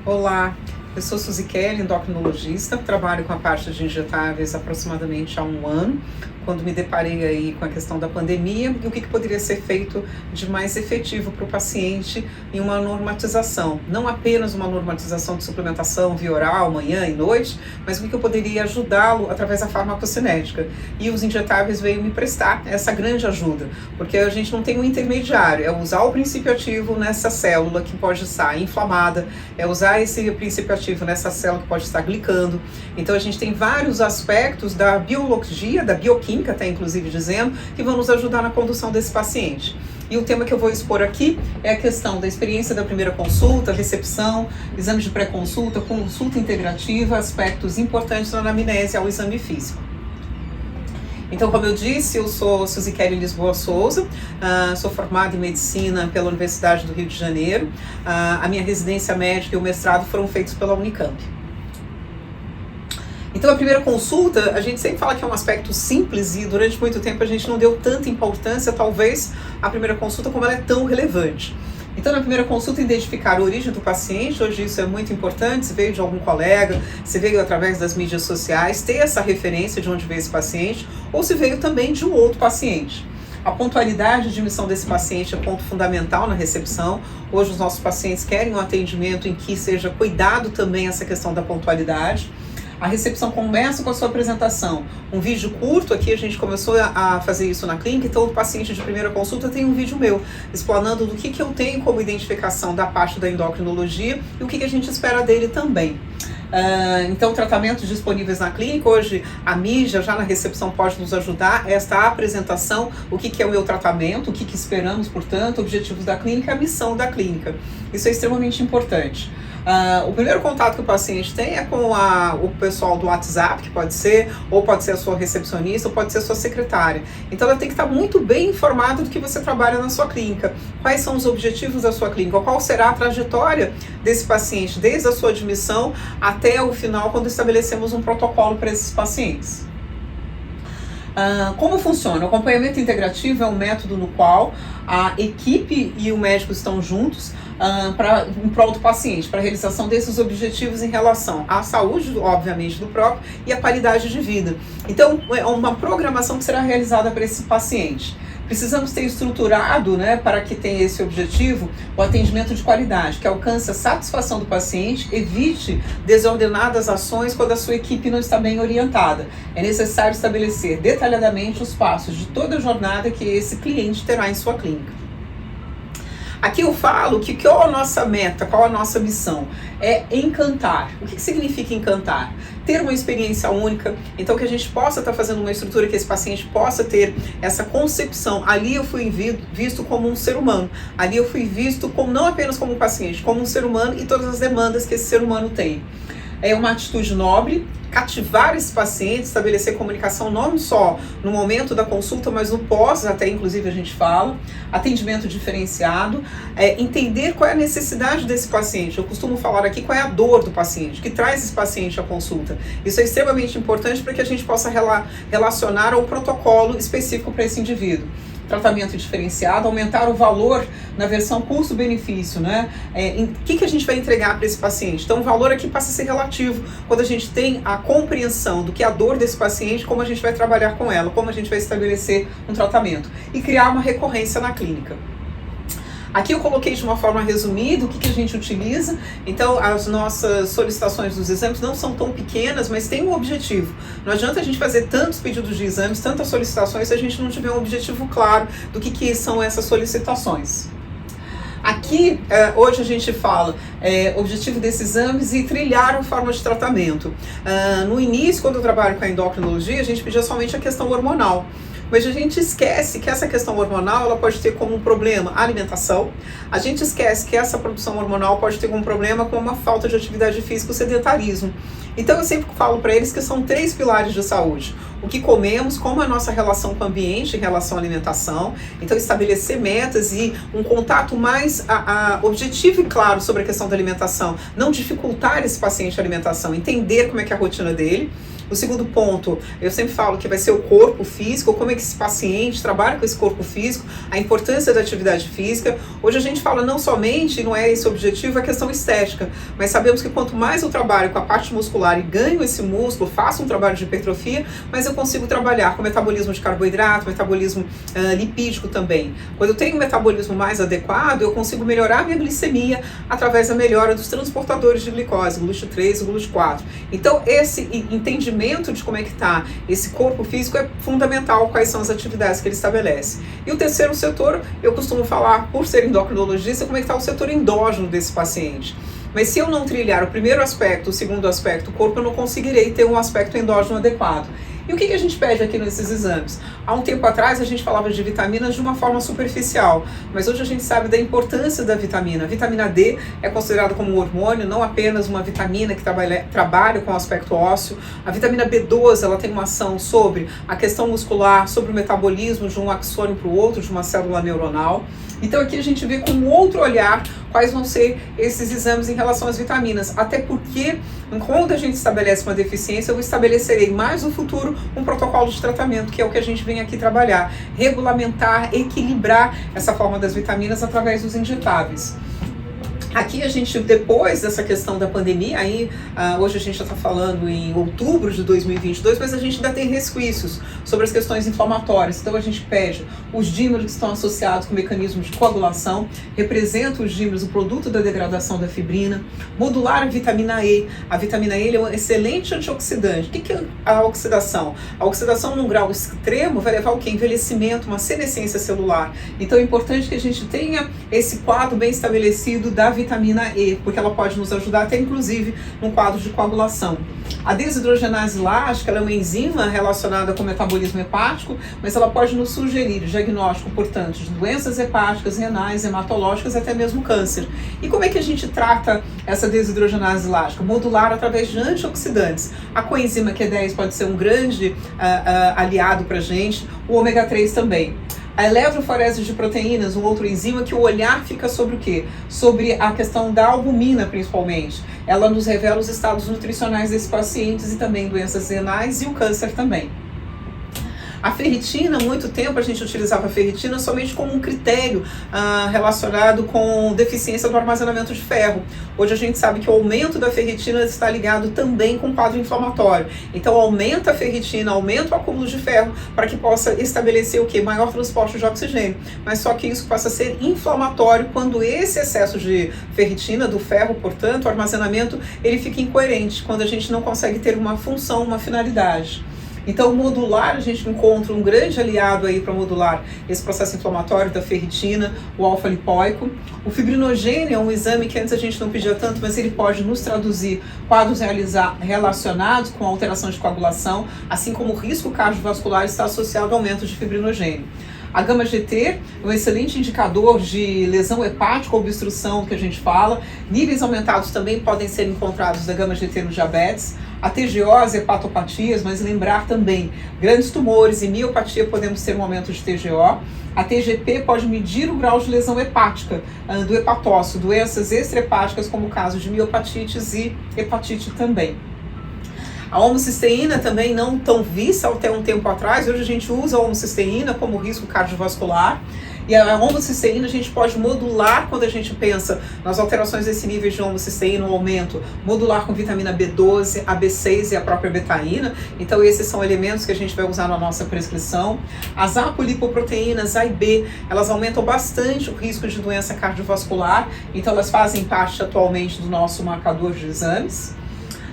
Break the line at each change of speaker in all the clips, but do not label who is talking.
Olá, eu sou Suzy Kelly, endocrinologista, trabalho com a parte de injetáveis aproximadamente há um ano, quando me deparei aí com a questão da pandemia e o que poderia ser feito de mais efetivo para o paciente em uma normatização. Não apenas uma normatização de suplementação via oral, manhã e noite, mas o que eu poderia ajudá-lo através da farmacocinética. E os injetáveis veio me prestar essa grande ajuda, porque a gente não tem um intermediário, é usar o princípio ativo nessa célula que pode estar inflamada, é usar esse princípio ativo nessa célula que pode estar glicando. Então a gente tem vários aspectos da biologia, da bioquímica, até inclusive dizendo, que vão nos ajudar na condução desse paciente. E o tema que eu vou expor aqui é a questão da experiência da primeira consulta, recepção, exame de pré-consulta, consulta integrativa, aspectos importantes na anamnese ao exame físico. Então, como eu disse, eu sou Suzy Kelly Lisboa Souza, sou formada em medicina pela Universidade do Rio de Janeiro. A minha residência médica e o mestrado foram feitos pela Unicamp. Então, a primeira consulta, a gente sempre fala que é um aspecto simples e durante muito tempo a gente não deu tanta importância, talvez, à primeira consulta como ela é tão relevante. Então, na primeira consulta, identificar a origem do paciente, hoje isso é muito importante, se veio de algum colega, se veio através das mídias sociais, ter essa referência de onde veio esse paciente, ou se veio também de um outro paciente. A pontualidade de admissão desse paciente é ponto fundamental na recepção. Hoje os nossos pacientes querem um atendimento em que seja cuidado também essa questão da pontualidade. A recepção começa com a sua apresentação. Um vídeo curto, aqui a gente começou a fazer isso na clínica, então o paciente de primeira consulta tem um vídeo meu, explanando do que eu tenho como identificação da parte da endocrinologia e o que a gente espera dele também. Então, tratamentos disponíveis na clínica, hoje a mídia já na recepção pode nos ajudar, esta apresentação, o que é o meu tratamento, o que esperamos, portanto, objetivos da clínica, a missão da clínica. Isso é extremamente importante. O primeiro contato que o paciente tem é com o pessoal do WhatsApp, que pode ser, ou pode ser a sua recepcionista, ou pode ser a sua secretária. Então ela tem que estar muito bem informada do que você trabalha na sua clínica. Quais são os objetivos da sua clínica? Qual será a trajetória desse paciente, desde a sua admissão até o final, quando estabelecemos um protocolo para esses pacientes. Como funciona? O acompanhamento integrativo é um método no qual a equipe e o médico estão juntos em prol do paciente, para a realização desses objetivos em relação à saúde, obviamente, do próprio e à qualidade de vida. Então, é uma programação que será realizada para esse paciente. Precisamos ter estruturado, para que tenha esse objetivo, o atendimento de qualidade, que alcance a satisfação do paciente, evite desordenadas ações quando a sua equipe não está bem orientada. É necessário estabelecer detalhadamente os passos de toda a jornada que esse cliente terá em sua clínica. Aqui eu falo que qual a nossa meta, qual a nossa missão? É encantar. O que significa encantar? Ter uma experiência única, então que a gente possa estar fazendo uma estrutura que esse paciente possa ter essa concepção. Ali eu fui visto como um ser humano, ali eu fui visto como, não apenas como um paciente, como um ser humano e todas as demandas que esse ser humano tem. É uma atitude nobre, cativar esse paciente, estabelecer comunicação não só no momento da consulta, mas no pós, até inclusive a gente fala, atendimento diferenciado, entender qual é a necessidade desse paciente. Eu costumo falar aqui qual é a dor do paciente, que traz esse paciente à consulta. Isso é extremamente importante para que a gente possa relacionar ao protocolo específico para esse indivíduo. Tratamento diferenciado, aumentar o valor na versão custo-benefício, O que a gente vai entregar para esse paciente? Então o valor aqui passa a ser relativo quando a gente tem a compreensão do que é a dor desse paciente, como a gente vai trabalhar com ela, como a gente vai estabelecer um tratamento e criar uma recorrência na clínica. Aqui eu coloquei de uma forma resumida o que a gente utiliza. Então as nossas solicitações dos exames não são tão pequenas, mas tem um objetivo. Não adianta a gente fazer tantos pedidos de exames, tantas solicitações, se a gente não tiver um objetivo claro do que são essas solicitações. Aqui, hoje a gente fala objetivo desses exames e trilhar a forma de tratamento. No início, quando eu trabalho com a endocrinologia, a gente pedia somente a questão hormonal. Mas a gente esquece que essa questão hormonal ela pode ter como um problema a alimentação. A gente esquece que essa produção hormonal pode ter como problema com uma falta de atividade física, o sedentarismo. Então eu sempre falo para eles que são 3 pilares de saúde. O que comemos, como a nossa relação com o ambiente em relação à alimentação. Então estabelecer metas e um contato mais objetivo e claro sobre a questão da alimentação. Não dificultar esse paciente a alimentação, entender como é que é a rotina dele. O segundo ponto, eu sempre falo que vai ser o corpo físico, como é que esse paciente trabalha com esse corpo físico, a importância da atividade física. Hoje a gente fala não somente, não é esse o objetivo, a questão estética, mas sabemos que quanto mais eu trabalho com a parte muscular e ganho esse músculo, faço um trabalho de hipertrofia, mas eu consigo trabalhar com metabolismo de carboidrato, metabolismo lipídico também. Quando eu tenho um metabolismo mais adequado, eu consigo melhorar a minha glicemia através da melhora dos transportadores de glicose, GLUT3 e GLUT4. Então, esse entendimento de como é que está esse corpo físico é fundamental, quais são as atividades que ele estabelece. E o terceiro setor, eu costumo falar, por ser endocrinologista, como é que está o setor endógeno desse paciente. Mas se eu não trilhar o primeiro aspecto, o segundo aspecto, o corpo, eu não conseguirei ter um aspecto endógeno adequado. E o que a gente pede aqui nesses exames? Há um tempo atrás a gente falava de vitaminas de uma forma superficial, mas hoje a gente sabe da importância da vitamina. A vitamina D é considerada como um hormônio, não apenas uma vitamina que trabalha com o aspecto ósseo. A vitamina B12 ela tem uma ação sobre a questão muscular, sobre o metabolismo de um axônio para o outro, de uma célula neuronal. Então aqui a gente vê com um outro olhar quais vão ser esses exames em relação às vitaminas, até porque quando a gente estabelece uma deficiência, eu estabelecerei mais no futuro um protocolo de tratamento, que é o que a gente vem aqui trabalhar, regulamentar, equilibrar essa forma das vitaminas através dos injetáveis. Aqui a gente, depois dessa questão da pandemia, aí hoje a gente já está falando em outubro de 2022, mas a gente ainda tem resquícios sobre as questões inflamatórias. Então a gente pede os dímeros que estão associados com mecanismos de coagulação, representam os dímeros, o produto da degradação da fibrina, modular a vitamina E. A vitamina E é um excelente antioxidante. O que é a oxidação? A oxidação num grau extremo vai levar ao quê? Envelhecimento, uma senescência celular. Então é importante que a gente tenha esse quadro bem estabelecido da vitamina E, porque ela pode nos ajudar até inclusive num quadro de coagulação. A desidrogenase elástica ela é uma enzima relacionada com o metabolismo hepático, mas ela pode nos sugerir o diagnóstico, portanto, de doenças hepáticas, renais, hematológicas, até mesmo câncer. E como é que a gente trata essa desidrogenase elástica? Modular através de antioxidantes. A coenzima Q10 pode ser um grande aliado para a gente, o ômega 3 também. A eletroforese de proteínas, um outro enzima que o olhar fica sobre o quê? Sobre a questão da albumina, principalmente. Ela nos revela os estados nutricionais desses pacientes e também doenças renais e o câncer também. A ferritina, há muito tempo a gente utilizava a ferritina somente como um critério relacionado com deficiência do armazenamento de ferro. Hoje a gente sabe que o aumento da ferritina está ligado também com o quadro inflamatório. Então aumenta a ferritina, aumenta o acúmulo de ferro para que possa estabelecer o quê? Maior transporte de oxigênio. Mas só que isso passa a ser inflamatório quando esse excesso de ferritina, do ferro, portanto, o armazenamento, ele fica incoerente, quando a gente não consegue ter uma função, uma finalidade. Então, modular, a gente encontra um grande aliado aí para modular esse processo inflamatório da ferritina, o alfa-lipóico. O fibrinogênio é um exame que antes a gente não pedia tanto, mas ele pode nos traduzir quadros relacionados com alteração de coagulação, assim como o risco cardiovascular está associado ao aumento de fibrinogênio. A gama-GT é um excelente indicador de lesão hepática ou obstrução que a gente fala. Níveis aumentados também podem ser encontrados da gama-GT no diabetes. A TGO, as hepatopatias, mas lembrar também, grandes tumores e miopatia podemos ter um aumento de TGO. A TGP pode medir o grau de lesão hepática do hepatócito, doenças extrahepáticas como o caso de miopatites e hepatite também. A homocisteína também não tão vista até um tempo atrás, hoje a gente usa a homocisteína como risco cardiovascular. E a homocisteína a gente pode modular quando a gente pensa nas alterações desse nível de homocisteína, o aumento, modular com vitamina B12, a B6 e a própria betaína. Então esses são elementos que a gente vai usar na nossa prescrição. As apolipoproteínas A e B, elas aumentam bastante o risco de doença cardiovascular, então elas fazem parte atualmente do nosso marcador de exames.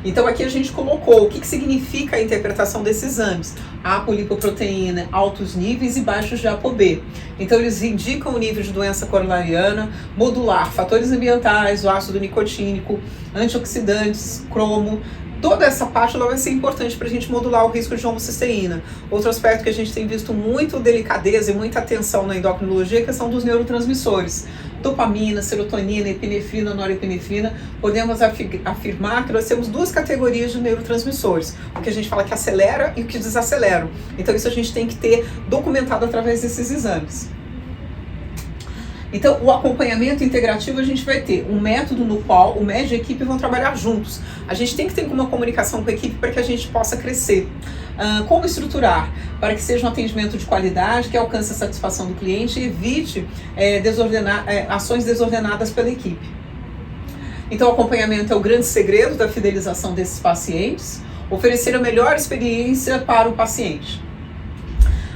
Então aqui a gente colocou o que significa a interpretação desses exames. A apolipoproteína, altos níveis e baixos de ApoB. Então eles indicam o nível de doença coronariana, modular fatores ambientais, o ácido nicotínico, antioxidantes, cromo. Toda essa parte ela vai ser importante para a gente modular o risco de homocisteína. Outro aspecto que a gente tem visto muito delicadeza e muita atenção na endocrinologia é a questão dos neurotransmissores. Dopamina, serotonina, epinefrina, norepinefrina. Podemos afirmar que nós temos duas categorias de neurotransmissores. O que a gente fala que acelera e o que desacelera. Então isso a gente tem que ter documentado através desses exames. Então, o acompanhamento integrativo, a gente vai ter um método no qual o médico e a equipe vão trabalhar juntos. A gente tem que ter uma comunicação com a equipe para que a gente possa crescer. Como estruturar? Para que seja um atendimento de qualidade, que alcance a satisfação do cliente e evite ações desordenadas pela equipe. Então, o acompanhamento é o grande segredo da fidelização desses pacientes, oferecer a melhor experiência para o paciente.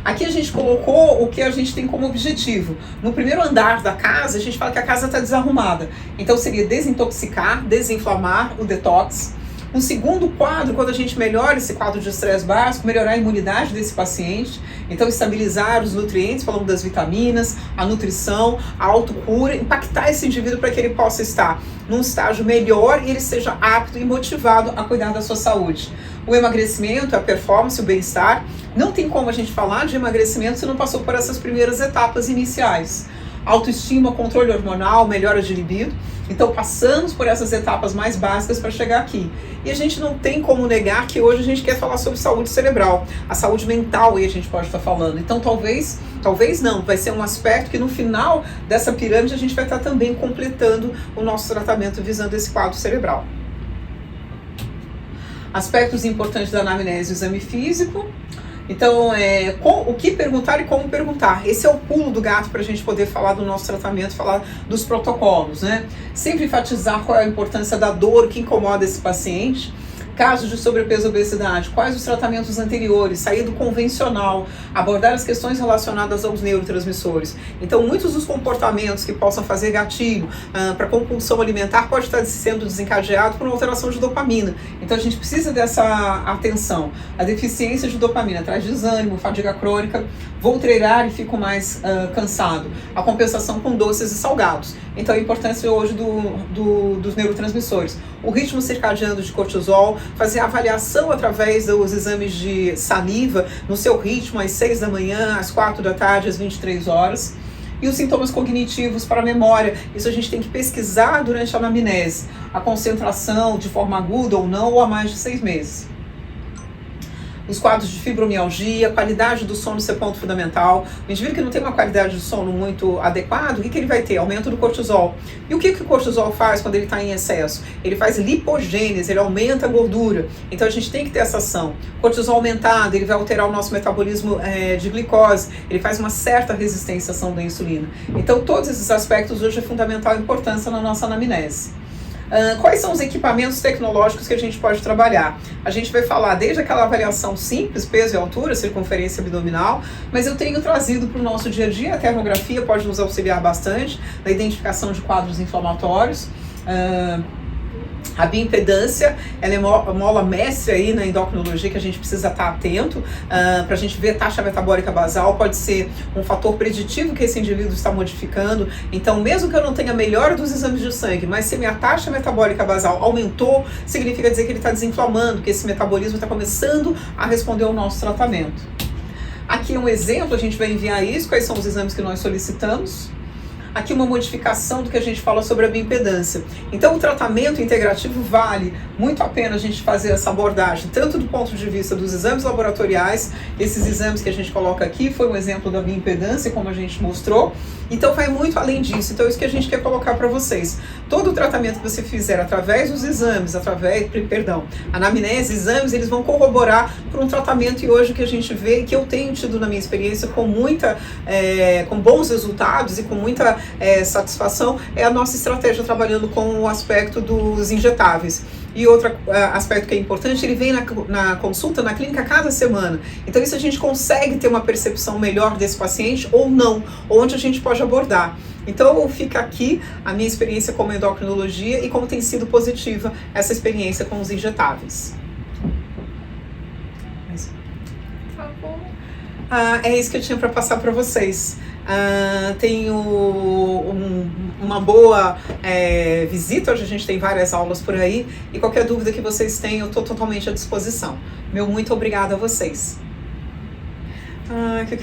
Aqui a gente colocou o que a gente tem como objetivo. No primeiro andar da casa, a gente fala que a casa está desarrumada. Então seria desintoxicar, desinflamar, o detox. Um segundo quadro, quando a gente melhora esse quadro de estresse básico, melhorar a imunidade desse paciente. Então estabilizar os nutrientes, falando das vitaminas, a nutrição, a autocura, impactar esse indivíduo para que ele possa estar num estágio melhor e ele seja apto e motivado a cuidar da sua saúde. O emagrecimento, a performance, o bem-estar. Não tem como a gente falar de emagrecimento se não passou por essas primeiras etapas iniciais. Autoestima, controle hormonal, melhora de libido. Então passamos por essas etapas mais básicas para chegar aqui. E a gente não tem como negar que hoje a gente quer falar sobre saúde cerebral. A saúde mental aí a gente pode estar falando. Então talvez não, vai ser um aspecto que no final dessa pirâmide a gente vai estar também completando o nosso tratamento visando esse quadro cerebral. Aspectos importantes da anamnese e exame físico. Então, o que perguntar e como perguntar. Esse é o pulo do gato para a gente poder falar do nosso tratamento, falar dos protocolos, né? Sempre enfatizar qual é a importância da dor, o que incomoda esse paciente. Casos de sobrepeso e obesidade, quais os tratamentos anteriores, sair do convencional, abordar as questões relacionadas aos neurotransmissores. Então, muitos dos comportamentos que possam fazer gatilho para compulsão alimentar pode estar sendo desencadeado por uma alteração de dopamina. Então, a gente precisa dessa atenção. A deficiência de dopamina traz desânimo, fadiga crônica, vou treinar e fico mais cansado. A compensação com doces e salgados. Então, a importância hoje dos neurotransmissores. O ritmo circadiano de cortisol, fazer a avaliação através dos exames de saliva no seu ritmo às 6 da manhã, às 4 da tarde, às 23 horas. E os sintomas cognitivos para a memória, isso a gente tem que pesquisar durante a anamnese. A concentração de forma aguda ou não, ou há mais de 6 meses. Os quadros de fibromialgia, qualidade do sono ser ponto fundamental. O indivíduo que não tem uma qualidade de sono muito adequada, o que ele vai ter? Aumento do cortisol. E o que o cortisol faz quando ele está em excesso? Ele faz lipogênese, ele aumenta a gordura. Então a gente tem que ter essa ação. Cortisol aumentado, ele vai alterar o nosso metabolismo de glicose, ele faz uma certa resistência à ação da insulina. Então todos esses aspectos hoje é fundamental importância na nossa anamnese. Quais são os equipamentos tecnológicos que a gente pode trabalhar? A gente vai falar desde aquela avaliação simples, peso e altura, circunferência abdominal, mas eu tenho trazido para o nosso dia a dia, a termografia pode nos auxiliar bastante na identificação de quadros inflamatórios. A bioimpedância, ela é mola mestre aí na endocrinologia que a gente precisa estar atento para a gente ver a taxa metabólica basal, pode ser um fator preditivo que esse indivíduo está modificando. Então, mesmo que eu não tenha a melhora dos exames de sangue, mas se minha taxa metabólica basal aumentou, significa dizer que ele está desinflamando, que esse metabolismo está começando a responder ao nosso tratamento. Aqui é um exemplo, a gente vai enviar isso, quais são os exames que nós solicitamos. Aqui uma modificação do que a gente fala sobre a bioimpedância. Então o tratamento integrativo vale muito a pena a gente fazer essa abordagem, tanto do ponto de vista dos exames laboratoriais, esses exames que a gente coloca aqui, foi um exemplo da bioimpedância, como a gente mostrou, então vai muito além disso. Então é isso que a gente quer colocar para vocês. Todo o tratamento que você fizer através dos exames, anamnese, exames, eles vão corroborar para um tratamento e hoje que a gente vê, que eu tenho tido na minha experiência com com bons resultados e com muita satisfação, é a nossa estratégia trabalhando com o aspecto dos injetáveis. E outro aspecto que é importante, ele vem na consulta, na clínica, cada semana. Então isso a gente consegue ter uma percepção melhor desse paciente ou não, onde a gente pode abordar. Então fica aqui a minha experiência como endocrinologia e como tem sido positiva essa experiência com os injetáveis. É isso que eu tinha para passar para vocês. Tenho uma boa visita, hoje a gente tem várias aulas por aí, e qualquer dúvida que vocês tenham, eu estou totalmente à disposição. Meu muito obrigada a vocês.